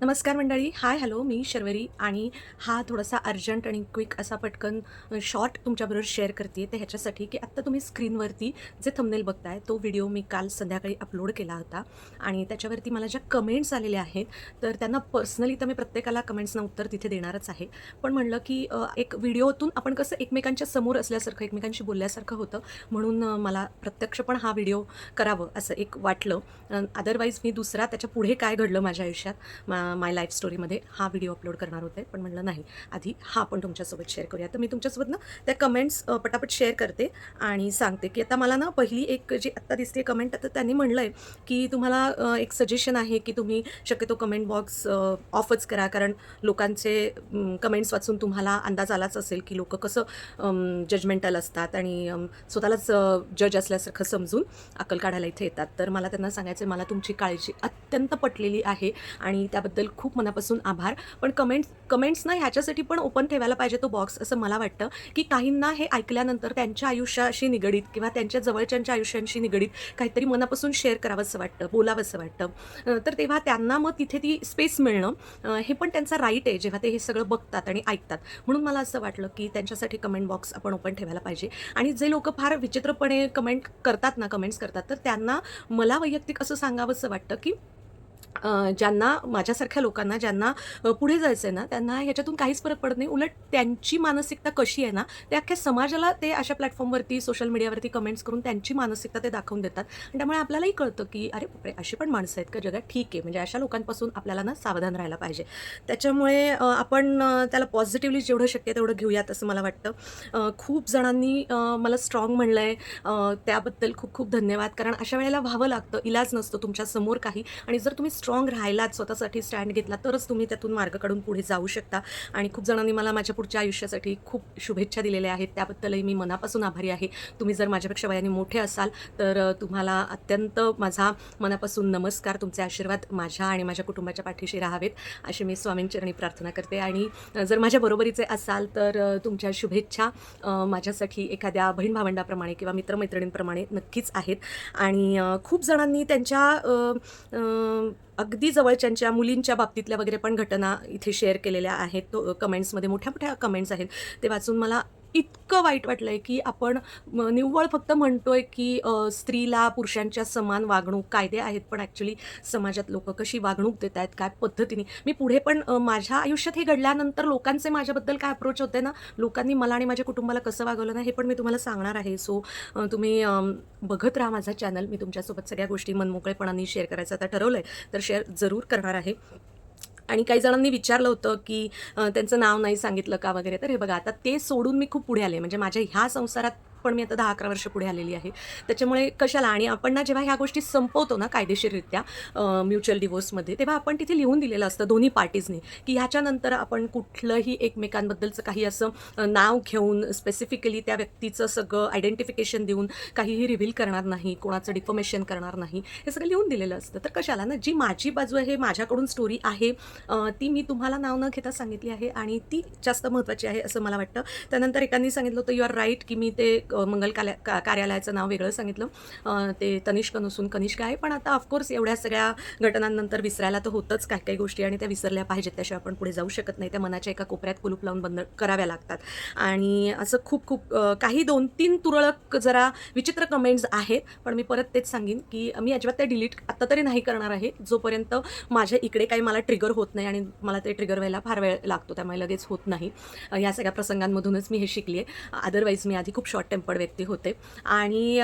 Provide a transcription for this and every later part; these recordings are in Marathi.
नमस्कार मंडळी. हाय, हॅलो, मी शर्वरी आणि हा थोडासा अर्जंट आणि क्विक असा पटकन शॉर्ट तुमच्याबरोबर शेअर करते ते ह्याच्यासाठी की आत्ता तुम्ही स्क्रीनवरती जे थंबनेल बघताय तो व्हिडिओ मी काल संध्याकाळी अपलोड केला होता आणि त्याच्यावरती मला ज्या कमेंट्स आलेल्या आहेत तर त्यांना पर्सनली तर मी प्रत्येकाला कमेंट्सना उत्तर तिथे देणारच आहे. पण म्हणलं की एक व्हिडिओतून आपण कसं एकमेकांच्या समोर असल्यासारखं एकमेकांशी बोलल्यासारखं होतं म्हणून मला प्रत्यक्ष पण हा व्हिडिओ करावं असं एक वाटलं. अदरवाईज मी दुसरा त्याच्या पुढे काय घडलं माझ्या आयुष्यात माय लाईफ स्टोरीमध्ये हा व्हिडिओ अपलोड करणार होते, पण म्हणलं नाही, आधी हा आपण तुमच्यासोबत शेअर करूया. तर मी तुमच्यासोबत ना त्या कमेंट्स पटापट शेअर करते आणि सांगते की आता मला ना पहिली एक जी आत्ता दिसते कमेंट, तर त्यांनी म्हणलं आहे की तुम्हाला एक सजेशन आहे की तुम्ही शक्यतो कमेंट बॉक्स ऑफच करा, कारण लोकांचे कमेंट्स वाचून तुम्हाला अंदाज आलाच असेल की लोकं कसं जजमेंटल असतात आणि स्वतःलाच जज असल्यासारखं समजून अक्कल काढायला इथे येतात. तर मला त्यांना सांगायचं, मला तुमची काळजी अत्यंत पटलेली आहे आणि त्याबद्दल खूप मनापासून आभार. पण कमेंट्स ना ह्याच्यासाठी पण ओपन ठेवायला पाहिजे तो बॉक्स, असं मला वाटतं की काहींना हे ऐकल्यानंतर त्यांच्या आयुष्याशी निगडीत किंवा त्यांच्या जवळच्यांच्या आयुष्यांशी निगडीत काहीतरी मनापासून शेअर करावंसं वाटतं, बोलावंसं वाटतं. तर तेव्हा त्यांना मग तिथे ती स्पेस मिळणं हे पण त्यांचा राईट आहे, जेव्हा ते हे सगळं बघतात आणि ऐकतात. म्हणून मला असं वाटलं की त्यांच्यासाठी कमेंट बॉक्स आपण ओपन ठेवायला पाहिजे. आणि जे लोकं फार विचित्रपणे कमेंट्स करतात, तर त्यांना मला वैयक्तिक असं सांगावंसं वाटतं की ज्यांना माझ्यासारख्या लोकांना ज्यांना पुढे जायचं आहे ना, त्यांना ह्याच्यातून काहीच फरक पडत नाही. उलट त्यांची मानसिकता कशी आहे ना, ते अख्ख्या समाजाला ते अशा प्लॅटफॉर्मवरती, सोशल मीडियावरती कमेंट्स करून त्यांची मानसिकता ते दाखवून देतात. आणि त्यामुळे आपल्यालाही कळतं की अरे बापरे! अशी पण माणसं आहेत का जगात? ठीक आहे, म्हणजे अशा लोकांपासून आपल्याला ना सावधान राहायला पाहिजे. त्याच्यामुळे आपण त्याला पॉझिटिव्हली जेवढं शक्य आहे तेवढं घेऊयात असं मला वाटतं. खूप जणांनी मला स्ट्राँग म्हणलं आहे, त्याबद्दल खूप खूप धन्यवाद. कारण अशा वेळेला व्हावं लागतं, इलाज नसतो तुमच्यासमोर काही. आणि जर तुम्ही स्ट्राँग राहिलात, स्वतःसाठी स्टँड घेतला, तरच तुम्ही त्यातून मार्ग काढून पुढे जाऊ शकता. आणि खूप जणांनी मला माझ्या पुढच्या आयुष्यासाठी खूप शुभेच्छा दिलेल्या आहेत, त्याबद्दलही मी मनापासून आभारी आहे. तुम्ही जर माझ्यापेक्षा वयाने मोठे असाल तर तुम्हाला अत्यंत माझा मनापासून नमस्कार. तुमचे आशीर्वाद माझ्या आणि माझ्या कुटुंबाच्या पाठीशी राहावेत अशी मी स्वामींचरणी प्रार्थना करते. आणि जर माझ्या बरोबरीचे असाल तर तुमच्या शुभेच्छा माझ्यासाठी एखाद्या बहीण भावंडाप्रमाणे किंवा मित्रमैत्रिणींप्रमाणे नक्कीच आहेत. आणि खूप जणांनी त्यांच्या अगदी जवळच्यांच्या मुलींच्या बाबतीतल्या वगैरे पण घटना इथे शेअर केलेल्या आहेत. तो कमेंट्समध्ये मोठ्या-मोठ्या कमेंट्स आहेत. ते वाचून मला इतकं वाईट वाटलंय की आपण निव्वळ फक्त म्हणतोय की स्त्रीला पुरुषांच्या समान वागणूक, कायदे आहेत, पण ॲक्च्युअली समाजात लोकं कशी वागणूक देत आहेत, काय पद्धतीने. मी पुढे पण माझ्या आयुष्यात हे घडल्यानंतर लोकांचे माझ्याबद्दल काय अप्रोच होते ना, लोकांनी मला आणि माझ्या कुटुंबाला कसं वागवलं ना, हे पण मी तुम्हाला सांगणार आहे. सो तुम्ही बघत राहा माझा चॅनल. मी तुमच्यासोबत सगळ्या गोष्टी मनमोकळेपणाने शेअर करायचं आता ठरवलं आहे, तर शेअर जरूर करणार आहे. आणि काही जणांनी विचारलं होतं की त्यांचं नाव नाही सांगितलं का वगैरे. तर हे बघा, आता ते सोडून मी खूप पुढे आले. म्हणजे माझ्या ह्या संसारात पण मी आता 10-11 वर्ष पुढे आलेली आहे. त्याच्यामुळे कशाला. आणि आपण ना जेव्हा ह्या गोष्टी संपवतो ना कायदेशीररित्या म्युच्युअल डिव्होर्समध्ये, तेव्हा आपण तिथे लिहून दिलेलं असतं दोन्ही पार्टीजनी की ह्याच्यानंतर आपण कुठलंही एकमेकांबद्दलचं काही असं नाव घेऊन स्पेसिफिकली त्या व्यक्तीचं सगळं आयडेंटिफिकेशन देऊन काहीही रिव्हील करणार नाही, कोणाचं डिफॉमेशन करणार नाही, हे सगळं लिहून दिलेलं असतं. तर कशाला ना, जी माझी बाजू आहे, माझ्याकडून स्टोरी आहे, ती मी तुम्हाला नाव न घेता सांगितली आहे आणि ती जास्त महत्त्वाची आहे असं मला वाटतं. त्यानंतर एकांनी सांगितलं होतं, यू आर राईट, की मी ते मंगल कार्यालयाचं नाव वेगळं सांगितलं. ते तनिष्क नसून कनिष्क आहे. पण आता ऑफकोर्स एवढ्या सगळ्या घटनांनंतर विसरायला तर होतंच काही काही गोष्टी, आणि त्या विसरल्या पाहिजेत, त्याशिवाय आपण पुढे जाऊ शकत नाही. त्या मनाच्या एका कोपऱ्यात कुलूप लावून बंद कराव्या लागतात. आणि असं खूप खूप काही 2-3 तुरळक जरा विचित्र कमेंट्स आहेत. पण मी परत तेच सांगेन की मी अजिबात ते डिलीट आत्ता तरी नाही करणार आहे, जोपर्यंत माझ्या इकडे काही मला ट्रिगर होत नाही. आणि मला ते ट्रिगर व्हायला फार वेळ लागतो, त्यामुळे लगेच होत नाही. ह्या सगळ्या प्रसंगांमधूनच मी हे शिकली आहे. अदरवाईज मी आधी खूप शॉर्ट टेम्पर्ड व्यक्ती होते. आणि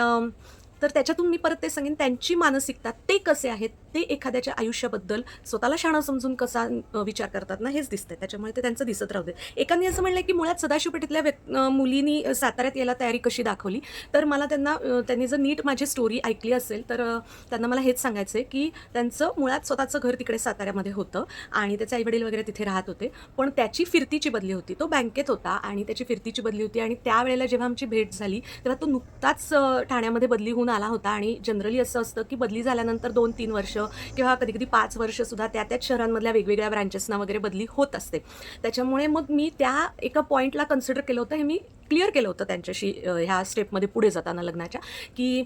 तर त्याच्यातून मी परत ते सांगेन, त्यांची मानसिकता ते कसे आहेत, ते एखाद्याच्या आयुष्याबद्दल स्वतःला शहाणं समजून कसा विचार करतात ना, हेच दिसतंय. त्याच्यामुळे ते त्यांचं दिसत राहू दे. एकाने असं म्हणलं की मुळात सदाशिवपेठेतल्या मुलीनी साताऱ्यात यायला तयारी कशी दाखवली. तर मला त्यांनी जर नीट माझी स्टोरी ऐकली असेल तर त्यांना मला हेच सांगायचं आहे की त्यांचं मुळात स्वतःचं घर तिकडे साताऱ्यामध्ये होतं आणि त्याचे आईवडील वगैरे तिथे राहत होते. पण त्याची फिरतीची बदली होती. तो बँकेत होता आणि त्याची फिरतीची बदली होती. आणि त्यावेळेला जेव्हा आमची भेट झाली तेव्हा तो नुकताच ठाण्यामध्ये बदली होऊन आला होता. आणि जनरली असं असतं की बदली झाल्यानंतर 2-3 वर्ष किंवा कधी-कधी 5 वर्षसुद्धा त्याच शहरांमधल्या वेगवेगळ्या ब्रँचेसना वगैरे बदली होत असते. त्याच्यामुळे मग मी त्या एका पॉईंटला कन्सिडर केलं होतं, हे मी क्लिअर केलं होतं त्यांच्याशी ह्या स्टेपमध्ये पुढे जाताना लग्नाच्या, की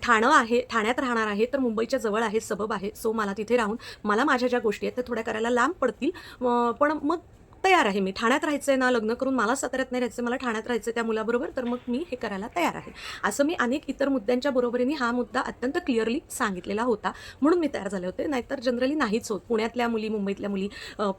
ठाण्यात राहणार आहे, तर मुंबईच्या जवळ आहे, सबब आहे. सो मला तिथे राहून मला माझ्या ज्या गोष्टी आहेत त्या थोड्या करायला लांब पडतील, पण मग तयार आहे मी. ठाण्यात राहायचं आहे ना, लग्न करून मला साताऱ्यात नाही राहायचं, मला ठाण्यात राहायचं आहे त्या मुलाबरोबर, तर मग मी हे करायला तयार आहे. असं मी अनेक इतर मुद्द्यांच्या बरोबरीने हा मुद्दा अत्यंत क्लिअरली सांगितलेला होता, म्हणून मी तयार झाले होते. नाहीतर जनरली नाहीच होत. पुण्यातल्या मुली, मुंबईतल्या मुली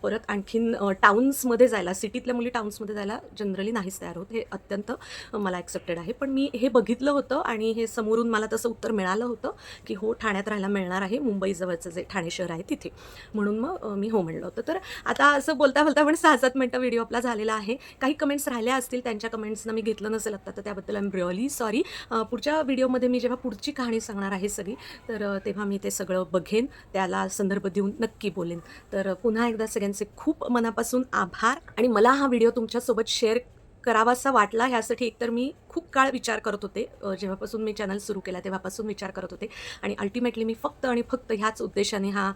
परत आणखीन टाउन्समध्ये जायला, सिटीतल्या मुली टाउन्समध्ये जायला जनरली नाहीच तयार होत. हे अत्यंत मला ॲक्सेप्टेड आहे. पण मी हे बघितलं होतं आणि हे समोरून मला तसं उत्तर मिळालं होतं, की हो, ठाण्यात राहायला मिळणार आहे, मुंबईजवळचं जे ठाणे शहर आहे तिथे. म्हणून मग मी हो म्हणलं होतं. तर आता असं बोलता बोलता पण 6-7 मिनटं व्हिडिओ आपला झालेला आहे. काही कमेंट्स राहिल्या असतील, त्यांच्या कमेंट्सना मी घेतलं नसेल आत्ता, तर त्याबद्दल आय एम रिअली सॉरी. पुढच्या व्हिडिओमध्ये मी जेव्हा पुढची कहाणी सांगणार आहे सगळी, तर तेव्हा मी ते सगळं बघेन, त्याला संदर्भ देऊन नक्की बोलेन. तर पुन्हा एकदा सगळ्यांचे खूप मनापासून आभार. आणि मला हा व्हिडिओ तुमच्यासोबत शेअर करावासा वाटला ह्यासाठी एकतर मी खूप काळ विचार करत होते, जेव्हापासून मी चॅनल सुरू केला तेव्हापासून विचार करत होते, आणि अल्टिमेटली मी फक्त आणि फक्त ह्याच उद्देशाने हा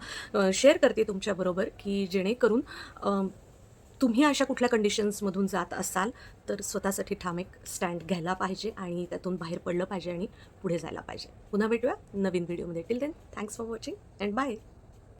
शेअर करते तुमच्याबरोबर, की जेणेकरून तुम्ही अशा कुठल्या कंडिशन्समधून जात असाल तर स्वतःसाठी ठाम एक स्टँड घ्यायला पाहिजे आणि त्यातून बाहेर पडलं पाहिजे आणि पुढे जायला पाहिजे. पुन्हा भेटूया नवीन व्हिडिओमध्ये. Till then, thanks for watching and bye.